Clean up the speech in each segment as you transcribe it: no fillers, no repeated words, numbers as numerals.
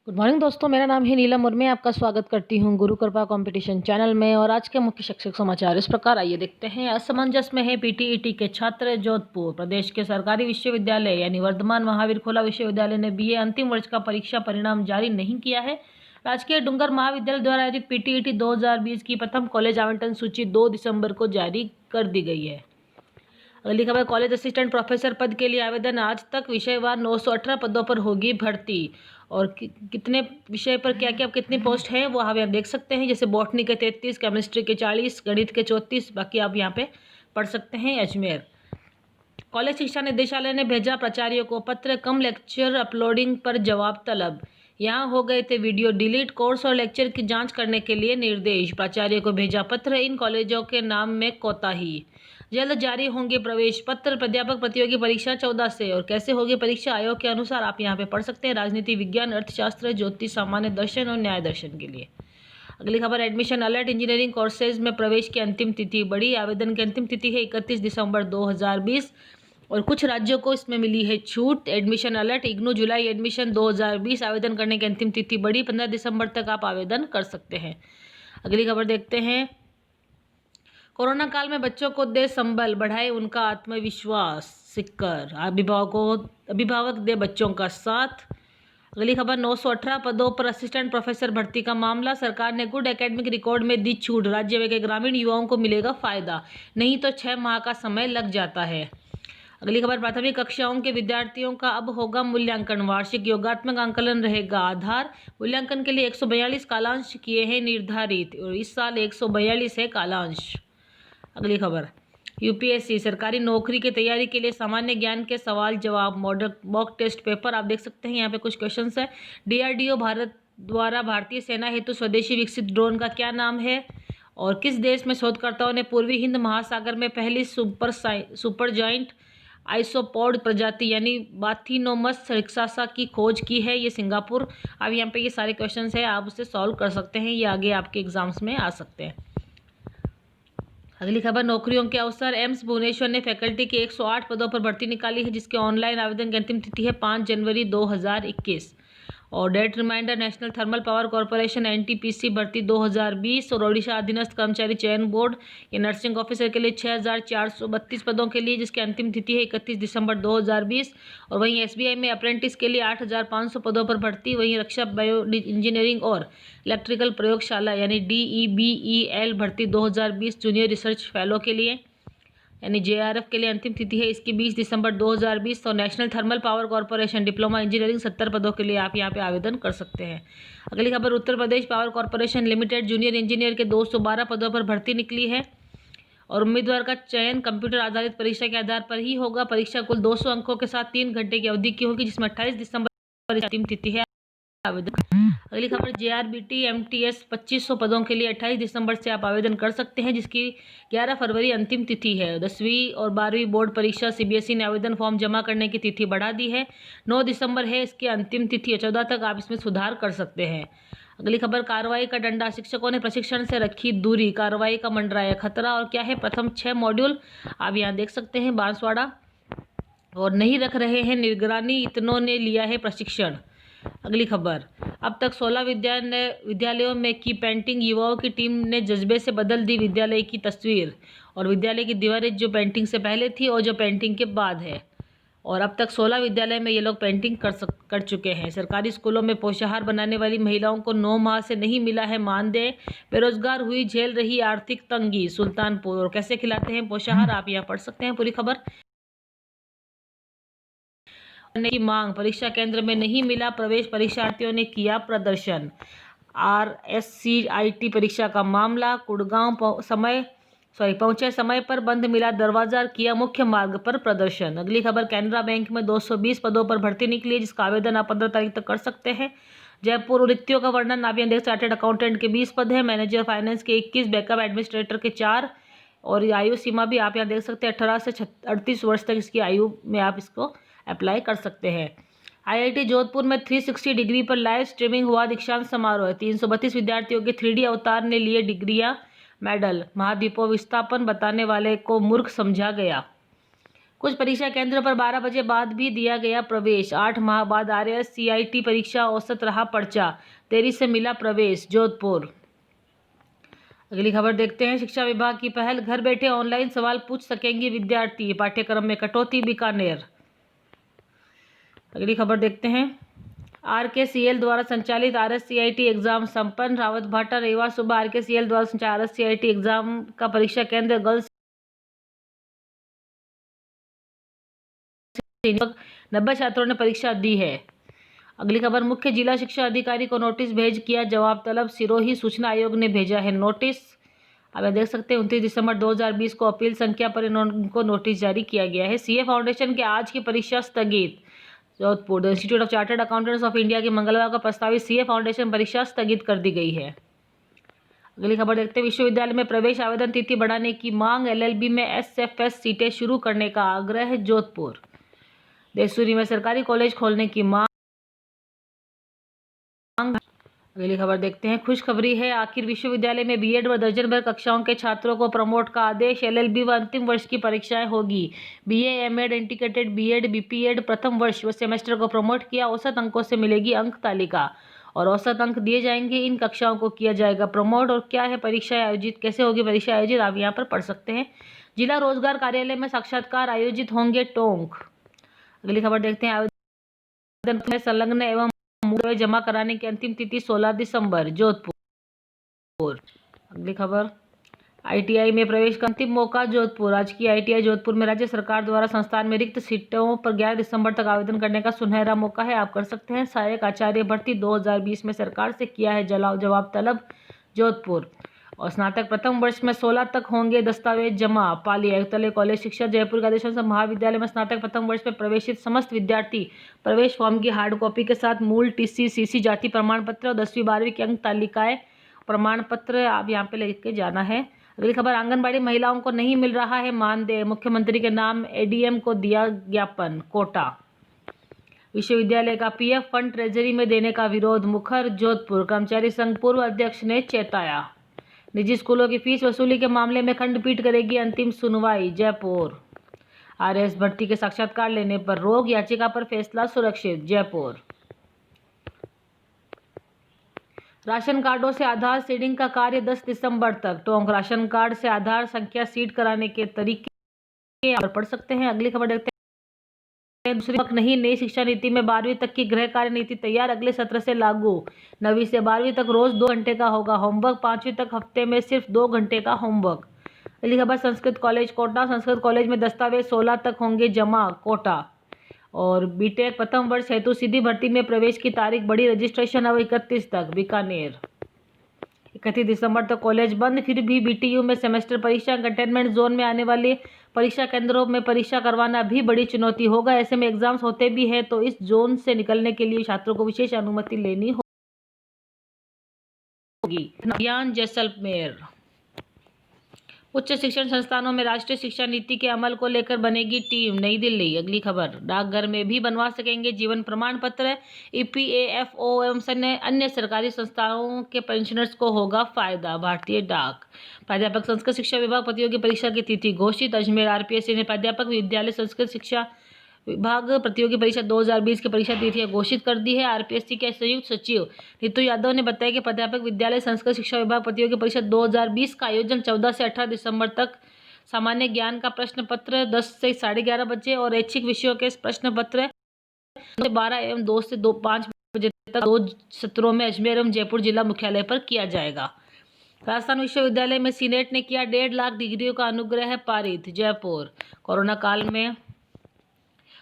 Good morning दोस्तों, मेरा नाम है नीलम और मैं आपका स्वागत करती हूं गुरु कृपा कंपटीशन चैनल में। और आज के मुख्य शैक्षिक समाचार इस प्रकार, आइए देखते हैं। असमंजस में है पीटीईटी के छात्र। जोधपुर प्रदेश के सरकारी विश्वविद्यालय यानी वर्धमान महावीर खोला विश्वविद्यालय ने बीए अंतिम वर्ष का परीक्षा परिणाम जारी नहीं किया है। राजकीय डूंगर महाविद्यालय द्वारा आयोजित पीटीईटी 2020 की प्रथम कॉलेज आवंटन सूची 2 दिसंबर को जारी कर दी गई है। अगली खबर, कॉलेज असिस्टेंट प्रोफेसर पद के लिए आवेदन आज तक। विषयवार 918 पदों पर होगी भर्ती। और कितने विषय पर क्या क्या कितनी पोस्ट है वो आप यहाँ देख सकते हैं। जैसे बॉटनी के 33, केमिस्ट्री के 40, गणित के 34। बाकी आप यहाँ पे पढ़ सकते हैं। अजमेर कॉलेज शिक्षा निदेशालय ने भेजा प्राचार्यों को पत्र, कम लेक्चर अपलोडिंग पर जवाब तलब। यहाँ हो गए थे वीडियो डिलीट। कोर्स और लेक्चर की जांच करने के लिए निर्देश। प्राचार्य को भेजा पत्र, इन कॉलेजों के नाम में कोताही। जल्द जारी होंगे प्रवेश पत्र। प्राध्यापक प्रतियोगी परीक्षा 14 से। और कैसे होगी परीक्षा, आयोग के अनुसार आप यहाँ पे पढ़ सकते हैं। राजनीति विज्ञान, अर्थशास्त्र, ज्योतिष, सामान्य दर्शन और न्याय दर्शन के लिए। अगली खबर, एडमिशन अलर्ट। इंजीनियरिंग कोर्सेज में प्रवेश की अंतिम तिथि बढ़ी। आवेदन की अंतिम तिथि है 31 दिसंबर 2020 और कुछ राज्यों को इसमें मिली है छूट। Admission alert. इग्नू जुलाई एडमिशन 2020 आवेदन करने की अंतिम तिथि बढ़ी। 15 दिसंबर तक आप आवेदन कर सकते हैं। अगली खबर देखते हैं। कोरोना काल में बच्चों को दे संबल, बढ़ाए उनका आत्मविश्वास। सिक्कर अभिभावक दे बच्चों का साथ। अगली खबर, 918 पदों पर असिस्टेंट प्रोफेसर भर्ती का मामला। सरकार ने गुड एकेडमिक रिकॉर्ड में दी छूट। राज्य के ग्रामीण युवाओं को मिलेगा फायदा, नहीं तो 6 माह का समय लग जाता है। अगली खबर, प्राथमिक कक्षाओं के विद्यार्थियों का अब होगा मूल्यांकन। वार्षिक योगात्मक आंकलन रहेगा आधार। मूल्यांकन के लिए 142 कालांश किए हैं निर्धारित और इस साल 142 है कालांश। अगली खबर, यूपीएससी सरकारी नौकरी की तैयारी के लिए सामान्य ज्ञान के सवाल जवाब मॉडल मॉक टेस्ट पेपर आप देख सकते हैं। यहाँ पे कुछ क्वेश्चंस है। डीआरडीओ भारत द्वारा भारतीय सेना हेतु स्वदेशी विकसित ड्रोन का क्या नाम है। और किस देश में शोधकर्ताओं ने पूर्वी हिंद महासागर में पहली सुपर जॉइंट आइसोपॉड प्रजाति यानी बाथिनोमस रिक्सासा की खोज की है। ये सिंगापुर। अब यहाँ पे ये सारे क्वेश्चंस है, आप उसे सॉल्व कर सकते हैं। ये आगे आपके एग्जाम्स में आ सकते हैं। अगली खबर, नौकरियों के अवसर। एम्स भुवनेश्वर ने फैकल्टी के 108 पदों पर भर्ती निकाली है, जिसके ऑनलाइन आवेदन की अंतिम तिथि है 5 जनवरी 2021। और date reminder, national thermal power corporation NTPC भर्ती 2020 और ओडिशा अधीनस्थ कर्मचारी चयन बोर्ड ये नर्सिंग ऑफिसर के लिए 6432 पदों के लिए, जिसकी अंतिम तिथि है 31 दिसंबर 2020। और वहीं एसबीआई में अप्रेंटिस के लिए 8500 पदों पर भर्ती। वहीं रक्षा, बायो इंजीनियरिंग और इलेक्ट्रिकल प्रयोगशाला यानी DEBEL भर्ती 2020 जूनियर रिसर्च फेलो के लिए यानी JRF के लिए अंतिम तिथि है इसकी 20 दिसंबर 2020। और national thermal power corporation diploma engineering 70 पदों के लिए आप यहाँ पे आवेदन कर सकते हैं। अगली खबर, Uttar Pradesh power corporation limited junior engineer के 212 पदों पर भर्ती निकली है और उम्मीदवार का चयन कंप्यूटर आधारित परीक्षा के आधार पर ही होगा। परीक्षा कुल 200 अंकों के साथ 3 घंटे की अवधि की होगी, जिसमें 28 दिसंबर अंतिम तिथि है आवेदन। अगली खबर, JRBT MTS 2500 पदों के लिए 28 दिसंबर से आप आवेदन कर सकते हैं, जिसकी 11 फरवरी अंतिम तिथि है। 10वीं और 12वीं बोर्ड परीक्षा CBSE ने आवेदन फॉर्म जमा करने की तिथि बढ़ा दी है। 9 दिसंबर है इसकी अंतिम तिथि। 14 तक आप इसमें सुधार कर सकते हैं। अगली खबर, कार्रवाई का डंडा। शिक्षकों ने प्रशिक्षण से रखी दूरी, कार्रवाई का मंडराया खतरा। और क्या है, प्रथम 6 मॉड्यूल आप यहाँ देख सकते हैं बांसवाड़ा। और नहीं रख रहे हैं निगरानी, इतनों ने लिया है प्रशिक्षण। अगली खबर, अब तक 16 विद्यालयों में की पेंटिंग, युवाओं की टीम ने जज्बे से बदल दी विद्यालय की तस्वीर। और विद्यालय की दीवारें जो पेंटिंग से पहले थी और जो पेंटिंग के बाद है। और अब तक 16 विद्यालय में ये लोग पेंटिंग कर चुके हैं। सरकारी स्कूलों में पोषाहार बनाने वाली महिलाओं को 9 माह से नहीं मिला है मानदेय। बेरोजगार हुई झेल रही आर्थिक तंगी सुल्तानपुर। और कैसे खिलाते हैं पोषाहार, आप यहाँ पढ़ सकते हैं पूरी खबर। की मांग, परीक्षा केंद्र में नहीं मिला प्रवेश, परीक्षार्थियों ने किया प्रदर्शन। RSCIT परीक्षा का मामला, कुड़गांव पहुंचे समय पर बंद मिला दरवाजा, किया मुख्य मार्ग पर प्रदर्शन। अगली खबर, कैनरा बैंक में 220 पदों पर भर्ती निकली, जिसका आवेदन आप 15 तारीख तक कर सकते हैं। जयपुर, रिक्तियों का वर्णन आप यहाँ देख, चार्टर्ड अकाउंटेंट के 20 पद है, मैनेजर फाइनेंस के 21, बैकअप एडमिनिस्ट्रेटर के 4। और आयु सीमा भी आप यहाँ देख सकते हैं 18 से 38 वर्ष तक इसकी आयु में आप इसको अप्लाई कर सकते हैं। IIT जोधपुर में 360 डिग्री पर लाइव स्ट्रीमिंग हुआ दीक्षांत समारोह। 332 विद्यार्थियों के 3D अवतार ने लिए डिग्रियां, मेडल। महाद्वीपों विस्थापन बताने वाले को मूर्ख समझा गया। कुछ परीक्षा केंद्रों पर 12 बजे बाद भी दिया गया प्रवेश। 8 माह बाद आरएएस सीआईटी परीक्षा औसत रहा पर्चा, देरी से मिला प्रवेश। जोधपुर। अगली खबर देखते हैं। शिक्षा विभाग की पहल, घर बैठे ऑनलाइन सवाल पूछ सकेंगे विद्यार्थी, पाठ्यक्रम में कटौती। बीकानेर। अगली खबर देखते हैं। आरकेसीएल द्वारा संचालित आरएससीआईटी एग्जाम संपन्न। रावतभाटा। रविवार सुबह आरकेसीएल द्वारा संचालित आरएससीआईटी एग्जाम का परीक्षा केंद्र गर्ल्स 90 छात्रों ने परीक्षा दी है। अगली खबर। मुख्य जिला शिक्षा अधिकारी को नोटिस भेज किया जवाब तलब। सिरोही सूचना आयोग ने भेजा है नोटिस। अब आप देख सकते हैं 29 दिसंबर 2020 को अपील संख्या पर इनको नोटिस जारी किया गया है। सीए फाउंडेशन की आज की परीक्षा स्थगित। Jodhpur. The institute of chartered accountants of India की मंगलवार को प्रस्तावित सीए फाउंडेशन परीक्षा स्थगित कर दी गई है। अगली खबर देखते हैं। विश्वविद्यालय में प्रवेश आवेदन तिथि बढ़ाने की मांग। एलएलबी में एसएफएस सीटें शुरू करने का आग्रह। जोधपुर। देसूरी में सरकारी कॉलेज खोलने की मांग। अगली खबर देखते हैं। खुशखबरी है, आखिर विश्वविद्यालय में बीएड व दर्जन भर कक्षाओं के छात्रों को प्रमोट का आदेश। एलएलबी व अंतिम वर्ष की परीक्षाएं होगी। BA, MEd, integrated BEd, BPEd प्रथम वर्ष व सेमेस्टर को प्रमोट किया। औसत अंकों से मिलेगी अंक तालिका और औसत अंक दिए जाएंगे। इन कक्षाओं को किया जाएगा प्रमोट। और क्या है परीक्षा आयोजित, कैसे होगी परीक्षा आयोजित, आप यहाँ पर पढ़ सकते हैं। जिला रोजगार कार्यालय में साक्षात्कार आयोजित होंगे। टोंक। अगली खबर देखते हैं। आवेदन में संलग्न एवं मूल जमा कराने की अंतिम तिथि 16 दिसंबर। जोधपुर। अगली खबर। आईटीआई में प्रवेश का अंतिम मौका। जोधपुर। आज की आईटीआई जोधपुर में राज्य सरकार द्वारा संस्थान में रिक्त सीटों पर 11 दिसंबर तक आवेदन करने का सुनहरा मौका है, आप कर सकते हैं। सहायक आचार्य भर्ती 2020 में सरकार से किया है जवाब तलब। जोधपुर। और स्नातक प्रथम वर्ष में 16 तक होंगे दस्तावेज जमा। पाली। आयुक्तालय कॉलेज शिक्षा जयपुर के आदेशों से महाविद्यालय में स्नातक प्रथम वर्ष में प्रवेशित समस्त विद्यार्थी प्रवेश फॉर्म की हार्ड कॉपी के साथ मूल टीसी, सीसी, जाति प्रमाण पत्र और 10वीं 12वीं की अंक तालिकाएं प्रमाण पत्र आप यहाँ पे लेके जाना है। अगली खबर। आंगनबाड़ी महिलाओं को नहीं मिल रहा है मानदेय, मुख्यमंत्री के नाम एडीएम को दिया ज्ञापन। कोटा। विश्वविद्यालय का पीएफ फंड ट्रेजरी में देने का विरोध। मुखर। जोधपुर। कर्मचारी संघ पूर्व अध्यक्ष ने चेताया। निजी स्कूलों की फीस वसूली के मामले में खंडपीठ करेगी अंतिम सुनवाई। जयपुर। आरएएस भर्ती के साक्षात्कार लेने पर रोक, याचिका पर फैसला सुरक्षित। जयपुर। राशन कार्डों से आधार सीडिंग का कार्य 10 दिसंबर तक। टोंक। राशन कार्ड से आधार संख्या सीड कराने के तरीके पढ़ सकते हैं। अगली खबर देखते हैं। दूसरी पक्ष नहीं, नई शिक्षा नीति में 12वीं तक की गृह कार्य नीति तैयार, अगले सत्र से लागू। 9वीं से 12वीं तक रोज 2 घंटे का होगा होमवर्क। 5वीं तक हफ्ते में सिर्फ 2 घंटे का होमवर्क। अगली खबर। संस्कृत कॉलेज कोटा। संस्कृत कॉलेज में दस्तावेज 16 तक होंगे जमा। कोटा। और बीटेक प्रथम वर्ष हेतु सीधी भर्ती में प्रवेश की तारीख बढ़ी, रजिस्ट्रेशन अब 31 तक। बीकानेर। 31 दिसंबर तक कॉलेज बंद, फिर भी बीटीयू में सेमेस्टर परीक्षा। कंटेनमेंट जोन में आने वाले परीक्षा केंद्रों में परीक्षा करवाना भी बड़ी चुनौती होगा। ऐसे में एग्जाम्स होते भी हैं तो इस जोन से निकलने के लिए छात्रों को विशेष अनुमति लेनी होगी। अभियान जैसलमेर। उच्च शिक्षण संस्थानों में राष्ट्रीय शिक्षा नीति के अमल को लेकर बनेगी टीम। नई दिल्ली। अगली खबर। डाकघर में भी बनवा सकेंगे जीवन प्रमाण पत्र। ईपीएफओ एवं अन्य सरकारी संस्थाओं के पेंशनर्स को होगा फायदा। भारतीय डाक। प्राध्यापक संस्कृत शिक्षा विभाग प्रतियोगी परीक्षा की तिथि घोषित। अजमेर। आरपीएससी ने प्राध्यापक विद्यालय संस्कृत शिक्षा विभाग प्रतियोगी परीक्षा 2020 की परीक्षा तिथि घोषित कर दी है। आरपीएससी के संयुक्त सचिव नीतू यादव ने बताया कि प्राध्यापक विद्यालय संस्कृत शिक्षा विभाग प्रतियोगी परीक्षा 2020 का आयोजन 14 से 18 दिसंबर तक सामान्य ज्ञान का प्रश्न पत्र 10 से 11:30 बजे और ऐच्छिक विषयों के प्रश्न पत्र 12 एवं 2 से 5 बजे तक 2 सत्रों में अजमेर एवं जयपुर जिला मुख्यालय पर किया जाएगा। राजस्थान विश्वविद्यालय में सीनेट ने किया 1.5 लाख डिग्रियों का अनुग्रह पारित। जयपुर। कोरोना काल में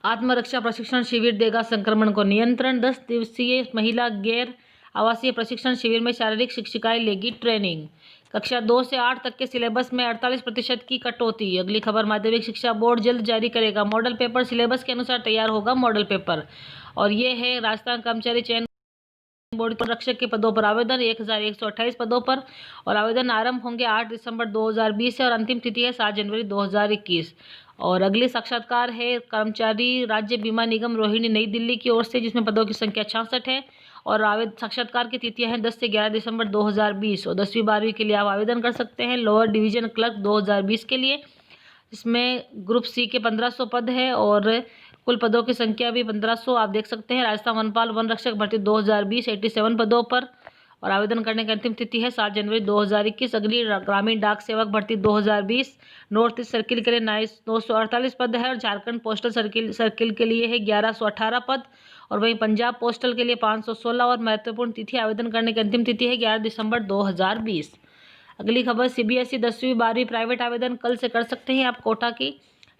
आत्मरक्षा प्रशिक्षण शिविर देगा संक्रमण को नियंत्रण। 10 दिवसीय महिला गैर आवासीय प्रशिक्षण शिविर में शारीरिक शिक्षिकाएं लेगी ट्रेनिंग। कक्षा 2 से 8 तक के सिलेबस में 48% की कटौती। अगली खबर। माध्यमिक शिक्षा बोर्ड जल्द जारी करेगा मॉडल पेपर, सिलेबस के अनुसार तैयार होगा मॉडल पेपर। और ये है राजस्थान कर्मचारी चयन बोर्ड रक्षक के पदों पर आवेदन 1128 पदों पर और आवेदन आरंभ होंगे 8 दिसंबर 2020 से और अंतिम तिथि है 7 जनवरी 2021। और अगली साक्षात्कार है कर्मचारी राज्य बीमा निगम रोहिणी नई दिल्ली की ओर से, जिसमें पदों की संख्या 66 है और साक्षात्कार की तिथियां हैं 10 से 11 दिसंबर 2020 और 10वीं 12वीं के लिए आप आवेदन कर सकते हैं। लोअर डिवीजन क्लर्क 2020 के लिए इसमें ग्रुप सी के 1500 पद है और कुल पदों की संख्या भी 1500 आप देख सकते हैं। राजस्थान वनपाल वन रक्षक भर्ती 2020 87 पदों पर और आवेदन करने की अंतिम तिथि है 7 जनवरी 2021। अगली ग्रामीण डाक सेवक भर्ती 2020 नॉर्थ ईस्ट सर्किल के लिए 948 पद है और झारखंड पोस्टल सर्किल के लिए है 1118 पद और वहीं पंजाब पोस्टल के लिए 516 और महत्वपूर्ण तिथि आवेदन करने की अंतिम तिथि है 11 दिसंबर 2020। अगली खबर सीबीएसई 10वीं 12वीं प्राइवेट आवेदन कल से कर सकते हैं आप। कोटा की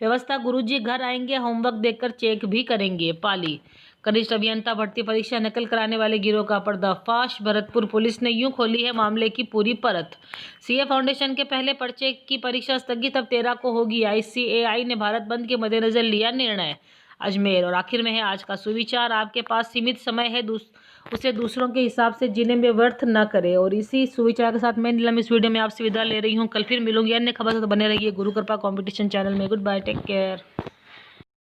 व्यवस्था, गुरुजी घर आएंगे, होमवर्क देकर चेक भी करेंगे। पाली कनिष्ठ अभियंता भर्ती परीक्षा नकल कराने वाले गिरोह का पर्दाफाश। भरतपुर पुलिस ने यूं खोली है मामले की पूरी परत। सीए फाउंडेशन के पहले पर्चे की परीक्षा स्थगित, अब 13 को होगी। आईसीएआई ने भारत बंद के मद्देनजर लिया निर्णय। अजमेर और आखिर में है आज का सुविचार, आपके पास सीमित समय है, उसे दूसरों के हिसाब से जीने में व्यर्थ न करे। और इसी सुविचार के साथ मैं नीलम इस वीडियो में आपसे विदा ले रही हूँ। कल फिर मिलूंगी अन्य खबर से, तो बने रहिए गुरु कृपा कंपटीशन चैनल में। Good bye, take care.